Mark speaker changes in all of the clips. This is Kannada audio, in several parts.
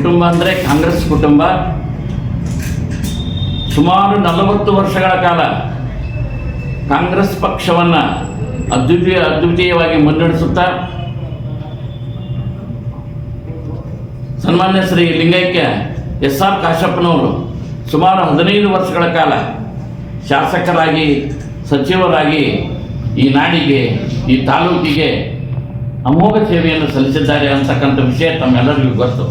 Speaker 1: ಕುಟುಂಬ ಅಂದರೆ ಕಾಂಗ್ರೆಸ್ ಕುಟುಂಬ. ಸುಮಾರು 40 ವರ್ಷಗಳ ಕಾಲ ಕಾಂಗ್ರೆಸ್ ಪಕ್ಷವನ್ನು ಅದ್ವಿತೀಯವಾಗಿ ಮುನ್ನಡೆಸುತ್ತಾ ಸನ್ಮಾನ್ಯ ಶ್ರೀ ಲಿಂಗೈಕ್ಯ SR ಕಾಶಪ್ಪನವರು ಸುಮಾರು 15 ವರ್ಷಗಳ ಕಾಲ ಶಾಸಕರಾಗಿ, ಸಚಿವರಾಗಿ ಈ ನಾಡಿಗೆ, ಈ ತಾಲೂಕಿಗೆ ಅಮೋಘ ಸೇವೆಯನ್ನು ಸಲ್ಲಿಸಿದ್ದಾರೆ ಅಂತಕ್ಕಂಥ ವಿಷಯ ತಮ್ಮೆಲ್ಲರಿಗೂ ಗೊತ್ತು.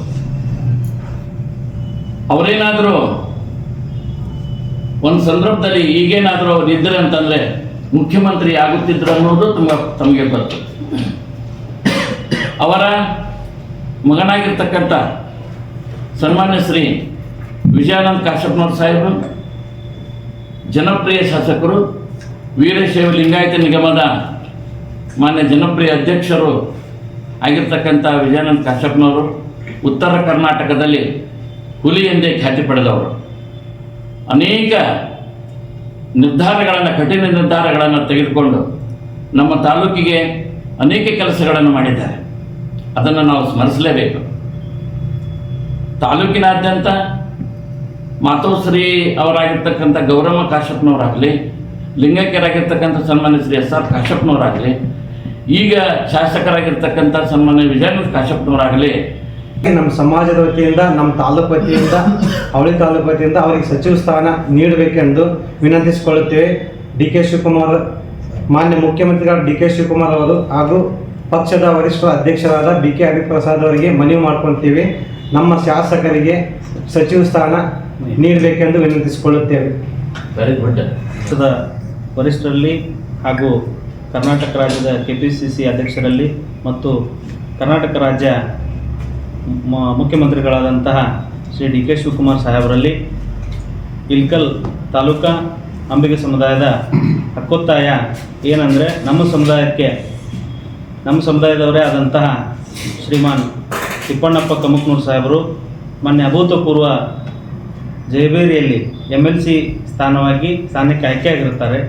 Speaker 1: ಅವರೇನಾದರೂ ಒಂದು ಸಂದರ್ಭದಲ್ಲಿ ಈಗೇನಾದರೂ ಅವ್ರು ಇದ್ದರೆ ಅಂತಂದರೆ ಮುಖ್ಯಮಂತ್ರಿ ಆಗುತ್ತಿದ್ರು ಅನ್ನೋದು ತಮಗೆ ಗೊತ್ತು. ಅವರ ಮಗನಾಗಿರ್ತಕ್ಕಂಥ ಸನ್ಮಾನ್ಯ ಶ್ರೀ ವಿಜಯಾನಂದ ಕಾಶಪ್ಪನವ್ರ ಸಾಹೇಬರು ಜನಪ್ರಿಯ ಶಾಸಕರು, ವೀರಶೈವ ಲಿಂಗಾಯತ ನಿಗಮದ ಮಾನ್ಯ ಜನಪ್ರಿಯ ಅಧ್ಯಕ್ಷರು ಆಗಿರ್ತಕ್ಕಂಥ ವಿಜಯಾನಂದ ಕಾಶಪ್ಪನವರು ಉತ್ತರ ಕರ್ನಾಟಕದಲ್ಲಿ ಹುಲಿ ಎಂದೇ ಖ್ಯಾತಿ ಪಡೆದವರು. ಅನೇಕ ನಿರ್ಧಾರಗಳನ್ನು, ಕಠಿಣ ನಿರ್ಧಾರಗಳನ್ನು ತೆಗೆದುಕೊಂಡು ನಮ್ಮ ತಾಲೂಕಿಗೆ ಅನೇಕ ಕೆಲಸಗಳನ್ನು ಮಾಡಿದ್ದಾರೆ. ಅದನ್ನು ನಾವು ಸ್ಮರಿಸಲೇಬೇಕು. ತಾಲೂಕಿನಾದ್ಯಂತ ಮಾತೋಶ್ರೀ ಅವರಾಗಿರ್ತಕ್ಕಂಥ ಗೌರಮ್ಮ ಕಾಶಪ್ಪನವರಾಗಲಿ, ಲಿಂಗೈಕ್ಯರಾಗಿರ್ತಕ್ಕಂಥ ಸನ್ಮಾನ್ಯ ಶ್ರೀ SR ಕಾಶಪ್ಪನವರಾಗಲಿ, ಈಗ ಶಾಸಕರಾಗಿರ್ತಕ್ಕಂಥ ಸನ್ಮಾನ್ಯ ವಿಜಯಾನಂದ ಕಾಶಪ್ಪನವರಾಗಲಿ,
Speaker 2: ನಮ್ಮ ಸಮಾಜದ ವತಿಯಿಂದ, ನಮ್ಮ ತಾಲೂಕು ವತಿಯಿಂದ, ಅವಳಿ ತಾಲೂಕು ವತಿಯಿಂದ ಅವರಿಗೆ ಸಚಿವ ಸ್ಥಾನ ನೀಡಬೇಕೆಂದು ವಿನಂತಿಸಿಕೊಳ್ಳುತ್ತೇವೆ. DK ಶಿವಕುಮಾರ್, ಮಾನ್ಯ ಮುಖ್ಯಮಂತ್ರಿಗಳ DK ಶಿವಕುಮಾರ್ ಅವರು ಹಾಗೂ ಪಕ್ಷದ ವರಿಷ್ಠ ಅಧ್ಯಕ್ಷರಾದ BK ಹರಿಪ್ರಸಾದ್ ಅವರಿಗೆ ಮನವಿ ಮಾಡ್ಕೊಳ್ತೀವಿ. ನಮ್ಮ ಶಾಸಕರಿಗೆ ಸಚಿವ ಸ್ಥಾನ ನೀಡಬೇಕೆಂದು ವಿನಂತಿಸಿಕೊಳ್ಳುತ್ತೇವೆ.
Speaker 1: Very good.
Speaker 3: ಪಕ್ಷದ ವರಿಷ್ಠರಲ್ಲಿ ಹಾಗೂ ಕರ್ನಾಟಕ ರಾಜ್ಯದ KPCC ಅಧ್ಯಕ್ಷರಲ್ಲಿ ಮತ್ತು ಕರ್ನಾಟಕ ರಾಜ್ಯ ಮುಖ್ಯಮಂತ್ರಿಗಳಾದಂತಹ ಶ್ರೀ DK ಶಿವಕುಮಾರ್ ಸಾಹೇಬರಲ್ಲಿ ಇಲ್ಕಲ್ ತಾಲೂಕಾ ಅಂಬಿಗ ಸಮುದಾಯದ ಹಕ್ಕೊತ್ತಾಯ ಏನಂದರೆ, ನಮ್ಮ ಸಮುದಾಯದವರೇ ಆದಂತಹ ಶ್ರೀಮಾನ್ ತಿಪ್ಪಣ್ಣಪ್ಪ ಕಮಕ್ನೂರು ಸಾಹೇಬರು ಮೊನ್ನೆ ಅಭೂತಪೂರ್ವ ಜಯಬೇರಿಯಲ್ಲಿ MLC ಸ್ಥಾನಕ್ಕೆ ಆಯ್ಕೆಯಾಗಿರುತ್ತಾರೆ.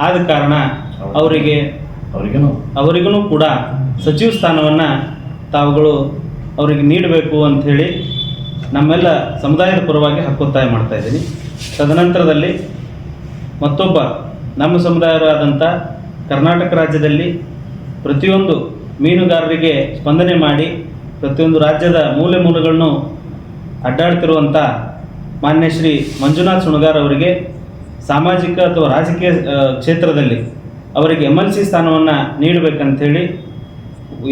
Speaker 3: ಆದ ಕಾರಣ ಅವರಿಗೂ ಕೂಡ ಸಚಿವ ಸ್ಥಾನವನ್ನು ತಾವುಗಳು ಅವರಿಗೆ ನೀಡಬೇಕು ಅಂಥೇಳಿ ನಮ್ಮೆಲ್ಲ ಸಮುದಾಯದ ಪರವಾಗಿ ಹಕ್ಕೊತ್ತಾಯ ಮಾಡ್ತಾ ಇದ್ದೀನಿ. ತದನಂತರದಲ್ಲಿ ಮತ್ತೊಬ್ಬ ನಮ್ಮ ಸಮುದಾಯರಾದಂಥ ಕರ್ನಾಟಕ ರಾಜ್ಯದಲ್ಲಿ ಪ್ರತಿಯೊಂದು ಮೀನುಗಾರರಿಗೆ ಸ್ಪಂದನೆ ಮಾಡಿ ಪ್ರತಿಯೊಂದು ರಾಜ್ಯದ ಮೂಲೆಗಳನ್ನು ಅಡ್ಡಾಡ್ತಿರುವಂಥ ಮಾನ್ಯ ಶ್ರೀ ಮಂಜುನಾಥ್ ಸುಣಗಾರ್ ಅವರಿಗೆ ಸಾಮಾಜಿಕ ಅಥವಾ ರಾಜಕೀಯ ಕ್ಷೇತ್ರದಲ್ಲಿ ಅವರಿಗೆ MLC ಸ್ಥಾನವನ್ನು ನೀಡಬೇಕಂಥೇಳಿ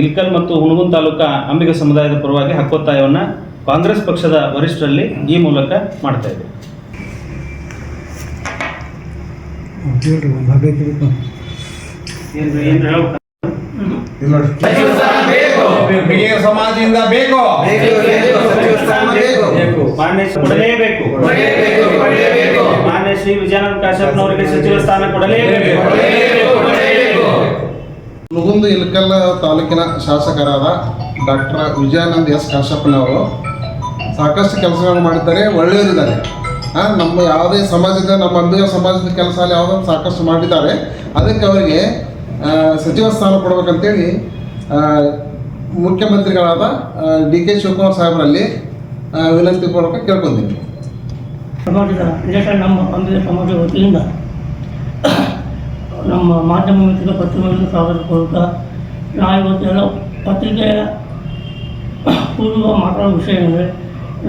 Speaker 3: ಇಲ್ಕಲ್ ಮತ್ತು ಹುಣಗುಂದ ತಾಲೂಕಾ ಅಂಬಿಗ ಸಮುದಾಯದ ಪರವಾಗಿ ಹಕ್ಕೊತ್ತಾಯವನ್ನು ಕಾಂಗ್ರೆಸ್ ಪಕ್ಷದ ವರಿಷ್ಠರಲ್ಲಿ ಈ ಮೂಲಕ ಮಾಡ್ತಾ ಇದ್ದೇವೆ.
Speaker 4: ಸಮಾಜದಿಂದ ಬೇಕು,
Speaker 3: ಕೊಡಲೇಬೇಕು. ಮಾನ್ಯ ಶ್ರೀ ವಿಜಯಾನಂದ ಕಾಶಪ್ಪನವರಿಗೆ ಸಚಿವ ಸ್ಥಾನ ಕೊಡಲೇಬೇಕು.
Speaker 4: ಹುಣಗುಂದ ಇಲ್ಕಲ್ ತಾಲೂಕಿನ ಶಾಸಕರಾದ ಡಾಕ್ಟರ್ ವಿಜಯಾನಂದ ಕಾಶಪ್ಪನವರು ಸಾಕಷ್ಟು ಕೆಲಸಗಳನ್ನು ಮಾಡಿದ್ದಾರೆ, ಒಳ್ಳೆಯವರಿದ್ದಾರೆ. ನಮ್ಮ ಯಾವುದೇ ಸಮಾಜದ, ನಮ್ಮ ಅಂಬಿಗ ಸಮಾಜದ ಕೆಲಸ ಅಲ್ಲಿ ಯಾವುದೋ ಸಾಕಷ್ಟು ಮಾಡಿದ್ದಾರೆ. ಅದಕ್ಕೆ ಅವರಿಗೆ ಸಚಿವ ಸ್ಥಾನ ಕೊಡಬೇಕಂತೇಳಿ ಮುಖ್ಯಮಂತ್ರಿಗಳಾದ DK ಶಿವಕುಮಾರ್ ಸಾಹೇಬರಲ್ಲಿ ವಿನಂತಿ ಪೂರ್ವಕ ಕೇಳ್ಕೊಂತೀನಿ.
Speaker 5: ಸಮಾಜದ ನಮ್ಮ ಅಂಬಿಗ ಸಮಾಜದ ವತಿಯಿಂದ ನಮ್ಮ ಮಾಧ್ಯಮ ಮಿತ್ರ ಪತ್ರಿಕೆಗಳನ್ನು ಸ್ವಾಗತ ಕೋರುತ್ತಾ, ನಾವು ಇವತ್ತೆಲ್ಲ ಪತ್ರಿಕೆಯ ಪೂರ್ವ ಮಾತಾಡೋ ವಿಷಯ ಅಂದರೆ,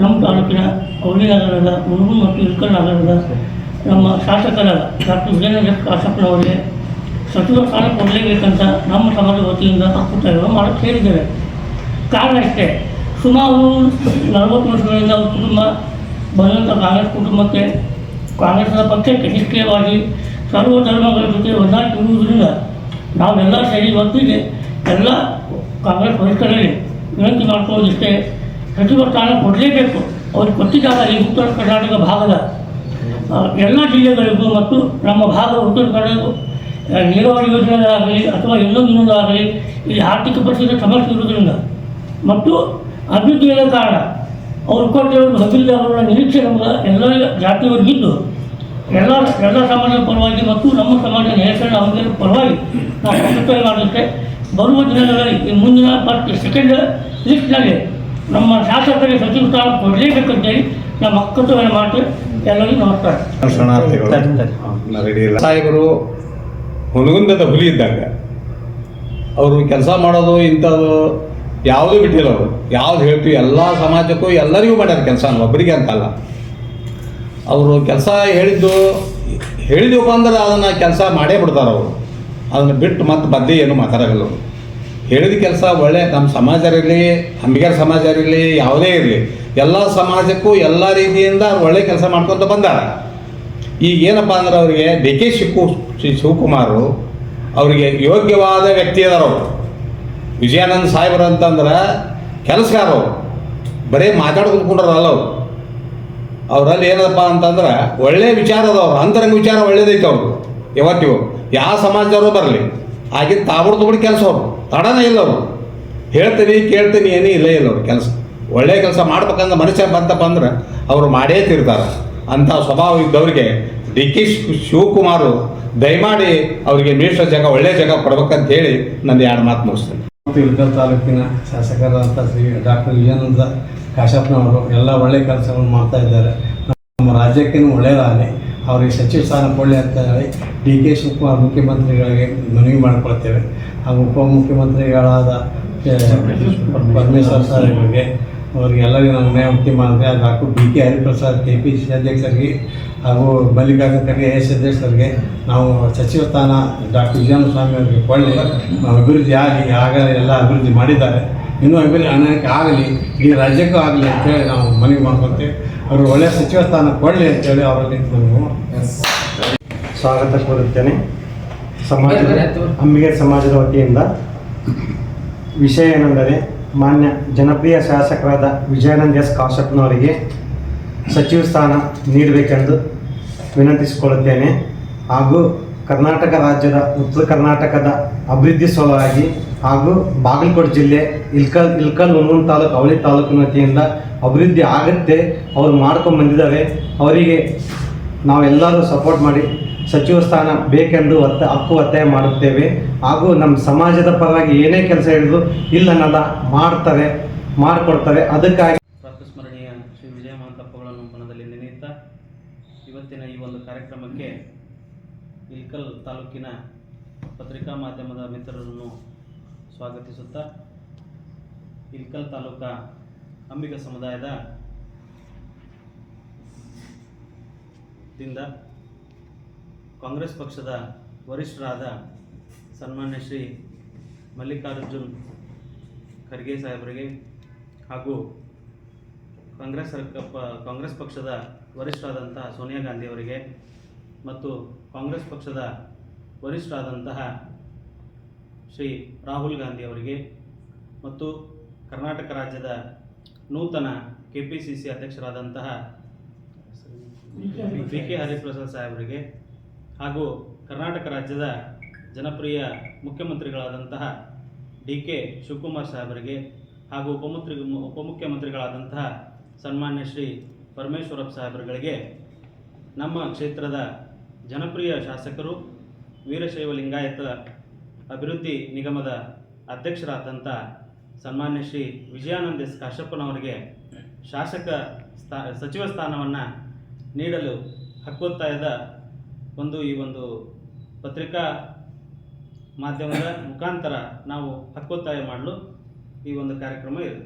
Speaker 5: ನಮ್ಮ ತಾಲೂಕಿನ ಅವಳಿ ನಗರದ, ಹುಣಗುಂದ ಮತ್ತು ಇಲ್ಕಲ್ ನಗರದ ನಮ್ಮ ಶಾಸಕರಾದ ಡಾಕ್ಟರ್ ವಿಜಯಾನಂದ ಕಾಶಪ್ಪನವರಿಗೆ ಸಚಿವ ಸ್ಥಾನ ಕೊಡಲೇಬೇಕಂತ ನಮ್ಮ ಸಮಾಜದ ವತಿಯಿಂದ ಹಕ್ಕುತ್ತಾಯವನ್ನು ಮಾಡೋಕ್ಕೆ ಸೇರಿದ್ದೇವೆ. ಕಾರಣ ಇಷ್ಟೇ, ಸುಮಾರು 40 ವರ್ಷಗಳಿಂದ ಅವ್ರ ಕುಟುಂಬ ಬಂದಂಥ ಕಾಂಗ್ರೆಸ್ ಕುಟುಂಬಕ್ಕೆ, ಕಾಂಗ್ರೆಸ್ನ ಪಕ್ಷಕ್ಕೆ ನಿಷ್ಕ್ರಿಯವಾಗಿ ಸರ್ವ ಧರ್ಮಗಳ ಜೊತೆ ಹೊಂದಾಣಿಕೆ ಇರುವುದರಿಂದ ನಾವೆಲ್ಲ ಸೇರಿ ಒತ್ತಿಗೆ ಎಲ್ಲ ಕಾಂಗ್ರೆಸ್ ವರಿಷ್ಠರಲ್ಲಿ ವಿನಂತಿ ಮಾಡ್ಕೊಳ್ಳೋದಿಷ್ಟೇ, ಸಚಿವ ಸ್ಥಾನ ಕೊಡಲೇಬೇಕು. ಅವ್ರಿಗೆ ಕೊಟ್ಟಿದ್ದಾಗ ಈ ಉತ್ತರ ಕರ್ನಾಟಕ ಭಾಗದ ಎಲ್ಲ ಜಿಲ್ಲೆಗಳಿಗೂ ಮತ್ತು ನಮ್ಮ ಭಾಗದ ಉತ್ತರ ಕನ್ನಡ ನೀರಾವರಿ ಯೋಜನೆಗಳಾಗಲಿ ಅಥವಾ ಇನ್ನೊಂದಾಗಲಿ ಇಲ್ಲಿ ಆರ್ಥಿಕ ಪರಿಸ್ಥಿತಿ ಸಮಸ್ಯೆ ಇರುವುದರಿಂದ ಮತ್ತು ಅಭಿವೃದ್ಧಿಯ ಕಾರಣ ಅವರು ಕೊಟ್ಟಿರೋ ಅಭಿವೃದ್ಧಿ ಅವರ ನಿರೀಕ್ಷೆ ನಮ್ಮ ಎಲ್ಲ ಜಾತಿಯವರಿಗಿದ್ದು ಎಲ್ಲ ಸಮಾಜದ ಪರವಾಗಿ ಮತ್ತು ನಮ್ಮ ಸಮಾಜದ ನೇಷನ್ ಅವರ ಪರವಾಗಿ ನಾವು ಒತ್ತಾಯ ಮಾಡುತ್ತೆ. ಬರುವ ದಿನಗಳಲ್ಲಿ ಈ ಮುಂದಿನ ಸೆಕೆಂಡ್ ಲಿಸ್ಟ್ನಲ್ಲಿ ನಮ್ಮ ಶಾಸಕರಿಗೆ ಸಚಿವ ಸ್ಥಾನ ಕೊಡಲೇಬೇಕಂತೇಳಿ ನಮ್ಮ ಹಕ್ಕನ್ನು ಮಾಡ್ತೇವೆ. ಎಲ್ಲರಿಗೂ ನಮಸ್ಕಾರ.
Speaker 6: ಸಾಹೇಬರು ಹುನಗುಂದದ ಹುಲಿ ಇದ್ದಾಗ ಅವರು ಕೆಲಸ ಮಾಡೋದು ಇಂಥದ್ದು ಯಾವುದೂ ಬಿಟ್ಟಿಲ್ಲ. ಅವರು ಯಾವ್ದು ಹೇಳ್ತೀವಿ ಎಲ್ಲ ಸಮಾಜಕ್ಕೂ ಎಲ್ಲರಿಗೂ ಮಾಡ್ಯಾರ ಕೆಲಸ, ಒಬ್ಬರಿಗೆ ಅಂತಲ್ಲ. ಅವರು ಕೆಲಸ ಹೇಳಿದ್ವಪ್ಪ ಅಂದ್ರೆ ಅದನ್ನು ಕೆಲಸ ಮಾಡೇ ಬಿಡ್ತಾರೆ. ಅವರು ಅದನ್ನು ಬಿಟ್ಟು ಮತ್ತೆ ಬದ್ಲಿ ಏನು ಮಾತಾಡೋಲ್ಲ. ಅವರು ಹೇಳಿದ ಕೆಲಸ ಒಳ್ಳೆ ನಮ್ಮ ಸಮಾಜ ಇರಲಿ, ಅಂಬಿಗರ ಸಮಾಜ ಇರಲಿ, ಯಾವುದೇ ಇರಲಿ, ಎಲ್ಲ ಸಮಾಜಕ್ಕೂ ಎಲ್ಲ ರೀತಿಯಿಂದ ಒಳ್ಳೆ ಕೆಲಸ ಮಾಡ್ಕೊತ ಬಂದಾರ. ಈಗ ಏನಪ್ಪ ಅಂದ್ರೆ ಅವರಿಗೆ ಡಿ.ಕೆ. ಶಿವಕುಮಾರ್ ಅವರಿಗೆ ಯೋಗ್ಯವಾದ ವ್ಯಕ್ತಿ ಅದಾರ. ಅವರು ವಿಜಯಾನಂದ ಸಾಹೇಬರು ಅಂತಂದ್ರೆ ಕೆಲಸಗಾರ. ಅವರು ಬರೀ ಮಾತಾಡ್ಕೊಂಡ್ರಲ್ಲ. ಅವರು ಅವರಲ್ಲಿ ಏನದಪ್ಪ ಅಂತಂದ್ರೆ ಒಳ್ಳೆ ವಿಚಾರ ಅದಾವ್ರು, ಅಂತರಂಗ ವಿಚಾರ ಒಳ್ಳೇದೈತೆ. ಅವರು ಯಾವತ್ತಿಗೂ ಯಾವ ಸಮಾಜದವರು ಬರಲಿ ಆಗಿದ್ದು ತಾಬಡ್ದು ಕೆಲಸ. ಅವರು ತಡನೇ ಇಲ್ಲ. ಅವರು ಹೇಳ್ತೀನಿ ಕೇಳ್ತೀನಿ ಏನೇ ಇಲ್ಲೇ ಇಲ್ಲ. ಅವ್ರು ಕೆಲಸ ಒಳ್ಳೆ ಕೆಲಸ ಮಾಡ್ಬೇಕಂದ್ರೆ ಮನುಷ್ಯ ಬಂತಪ್ಪ ಅಂದ್ರೆ ಅವರು ಮಾಡೇ ತಿರ್ತಾರೆ. ಅಂಥ ಸ್ವಭಾವ ಇದ್ದವ್ರಿಗೆ ಡಿ.ಕೆ. ಶಿವಕುಮಾರ್ ದಯಮಾಡಿ ಅವರಿಗೆ ಮೀಸಲ ಜಾಗ, ಒಳ್ಳೆ ಜಾಗ ಕೊಡ್ಬೇಕಂತ ಹೇಳಿ ನನ್ನ 2 ಮಾತು ಮುಗಿಸ್ತೇನೆ.
Speaker 2: ಮತ್ತು ಇಳಕಲ್ ತಾಲೂಕಿನ ಶಾಸಕರಾದಂಥ ಶ್ರೀ ಡಾಕ್ಟರ್ ವಿಜಯಾನಂದ ಕಾಶಪ್ಪನವರು ಎಲ್ಲ ಒಳ್ಳೆಯ ಕೆಲಸಗಳನ್ನು ಮಾಡ್ತಾ ಇದ್ದಾರೆ. ನಮ್ಮ ರಾಜ್ಯಕ್ಕೇನು ಒಳ್ಳೆಯದಾಗಲಿ, ಅವರಿಗೆ ಸಚಿವ ಸ್ಥಾನ ಕೊಡಲಿ ಅಂತ ಹೇಳಿ ಡಿ.ಕೆ. ಶಿವಕುಮಾರ್ ಮುಖ್ಯಮಂತ್ರಿಗಳಿಗೆ ಮನವಿ ಮಾಡಿಕೊಳ್ತೇವೆ. ಹಾಗೂ ಉಪಮುಖ್ಯಮಂತ್ರಿಗಳಾದ ಪರಮೇಶ್ವರ್ ಸಾಹೇಬರಿಗೆ, ಅವರಿಗೆ ಎಲ್ಲರಿಗೂ ನಮ್ಮ ನ್ಯಾಯ ಮುಖ್ಯಮಂತ್ರಿ ಡಾಕ್ಟರ್ ಡಿ.ಕೆ. ಹರಿಪ್ರಸಾದ್ KPCC ಅಧ್ಯಕ್ಷರಿಗೆ ಹಾಗೂ ಮಲ್ಲಿಕಾರ್ಜುನ ಖರ್ಗೆ AS ಅಧ್ಯಕ್ಷರಿಗೆ ನಾವು ಸಚಿವ ಸ್ಥಾನ ಡಾಕ್ಟರ್ ವಿಜಯಾನಂದ ಸ್ವಾಮಿ ಅವರಿಗೆ ಕೊಳ್ಳಿ ಅಭಿವೃದ್ಧಿ ಆಗಲಿ ಎಲ್ಲ ಅಭಿವೃದ್ಧಿ ಮಾಡಿದ್ದಾರೆ. ಇನ್ನೂ ಅಭಿವೃದ್ಧಿ ಅನೇಕ ಆಗಲಿ, ಇಡೀ ರಾಜ್ಯಕ್ಕೂ ಆಗಲಿ ಅಂತೇಳಿ ನಾವು ಮನವಿ ಮಾಡ್ಕೊಳ್ತೇವೆ. ಅವರು ಒಳ್ಳೆಯ ಸಚಿವ ಸ್ಥಾನ ಕೊಡಲಿ ಅಂತೇಳಿ ಅವರಲ್ಲಿ ನಾನು ಸ್ವಾಗತ ಕೋರುತ್ತೇನೆ. ಅಂಬಿಗರ ಸಮಾಜದ ವತಿಯಿಂದ ವಿಷಯ ಏನೆಂದರೆ, ಮಾನ್ಯ ಜನಪ್ರಿಯ ಶಾಸಕರಾದ ವಿಜಯಾನಂದ ಕಾಶಪ್ಪನವರಿಗೆ ಸಚಿವ ಸ್ಥಾನ ನೀಡಬೇಕೆಂದು ವಿನಂತಿಸಿಕೊಳ್ಳುತ್ತೇನೆ. ಹಾಗೂ ಕರ್ನಾಟಕ ರಾಜ್ಯದ ಉತ್ತರ ಕರ್ನಾಟಕದ ಅಭಿವೃದ್ಧಿ ಸಲುವಾಗಿ ಹಾಗೂ ಬಾಗಲಕೋಟೆ ಜಿಲ್ಲೆ ಇಲ್ಕಲ್ ಹುನಗುಂದ ತಾಲೂಕು, ಅವಳಿ ತಾಲೂಕಿನ ವತಿಯಿಂದ ಅಭಿವೃದ್ಧಿ ಆಗುತ್ತೆ. ಅವರು ಮಾಡ್ಕೊಂಡು ಬಂದಿದ್ದಾರೆ. ಅವರಿಗೆ ನಾವೆಲ್ಲರೂ ಸಪೋರ್ಟ್ ಮಾಡಿ ಸಚಿವ ಸ್ಥಾನ ಬೇಕೆಂದು ಒತ್ತಾಯ ಮಾಡುತ್ತೇವೆ. ಹಾಗೂ ನಮ್ಮ ಸಮಾಜದ ಪರವಾಗಿ ಏನೇ ಕೆಲಸ ಹೇಳಿದ್ರು ಇಲ್ಲನ್ನಲ್ಲ, ಮಾಡಿಕೊಡ್ತಾರೆ. ಅದಕ್ಕಾಗಿ
Speaker 3: ಪ್ರಾತಸ್ಮರಣೀಯ ಶ್ರೀ ವಿಜಯ ಮಹಾಂತಪ್ಪಗಳನ್ನು ಮನದಲ್ಲಿ ನೆನೆಯುತ್ತಾ ಇವತ್ತಿನ ಈ ಒಂದು ಕಾರ್ಯಕ್ರಮಕ್ಕೆ ಇಲ್ಕಲ್ ತಾಲೂಕಿನ ಪತ್ರಿಕಾ ಮಾಧ್ಯಮದ ಮಿತ್ರರನ್ನು ಸ್ವಾಗತಿಸುತ್ತಾ, ಇಲ್ಕಲ್ ತಾಲೂಕಾ ಅಂಬಿಗ ಸಮುದಾಯದ ದಿಂದ ಕಾಂಗ್ರೆಸ್ ಪಕ್ಷದ ವರಿಷ್ಠರಾದ ಸನ್ಮಾನ್ಯ ಶ್ರೀ ಮಲ್ಲಿಕಾರ್ಜುನ್ ಖರ್ಗೆ ಸಾಹೇಬರಿಗೆ ಹಾಗೂ ಕಾಂಗ್ರೆಸ್ ಪಕ್ಷದ ವರಿಷ್ಠರಾದಂತಹ ಸೋನಿಯಾ ಗಾಂಧಿ ಅವರಿಗೆ ಮತ್ತು ಕಾಂಗ್ರೆಸ್ ಪಕ್ಷದ ವರಿಷ್ಠರಾದಂತಹ ಶ್ರೀ ರಾಹುಲ್ ಗಾಂಧಿ ಅವರಿಗೆ ಮತ್ತು ಕರ್ನಾಟಕ ರಾಜ್ಯದ ನೂತನ KPCC ಅಧ್ಯಕ್ಷರಾದಂತಹ ಡಿ.ಕೆ. ಹರಿಪ್ರಸಾದ್ ಸಾಹೇಬರಿಗೆ ಹಾಗೂ ಕರ್ನಾಟಕ ರಾಜ್ಯದ ಜನಪ್ರಿಯ ಮುಖ್ಯಮಂತ್ರಿಗಳಾದಂತಹ ಡಿ.ಕೆ. ಶಿವಕುಮಾರ್ ಸಾಹೇಬರಿಗೆ ಹಾಗೂ ಉಪಮುಖ್ಯಮಂತ್ರಿಗಳಾದಂತಹ ಸನ್ಮಾನ್ಯ ಶ್ರೀ ಪರಮೇಶ್ವರಪ್ಪ ಸಾಹೇಬರುಗಳಿಗೆ, ನಮ್ಮ ಕ್ಷೇತ್ರದ ಜನಪ್ರಿಯ ಶಾಸಕರು, ವೀರಶೈವ ಲಿಂಗಾಯತ ಅಭಿವೃದ್ಧಿ ನಿಗಮದ ಅಧ್ಯಕ್ಷರಾದಂಥ ಸನ್ಮಾನ್ಯ ಶ್ರೀ ವಿಜಯಾನಂದ ಕಾಶಪ್ಪನವರಿಗೆ ಸಚಿವ ಸ್ಥಾನವನ್ನು ನೀಡಲು ಹಕ್ಕೊತ್ತಾಯದ ಈ ಒಂದು ಪತ್ರಿಕಾ ಮಾಧ್ಯಮದ ಮುಖಾಂತರ ನಾವು ಹಕ್ಕೊತ್ತಾಯ ಮಾಡಲು ಈ ಒಂದು ಕಾರ್ಯಕ್ರಮ ಇದೆ.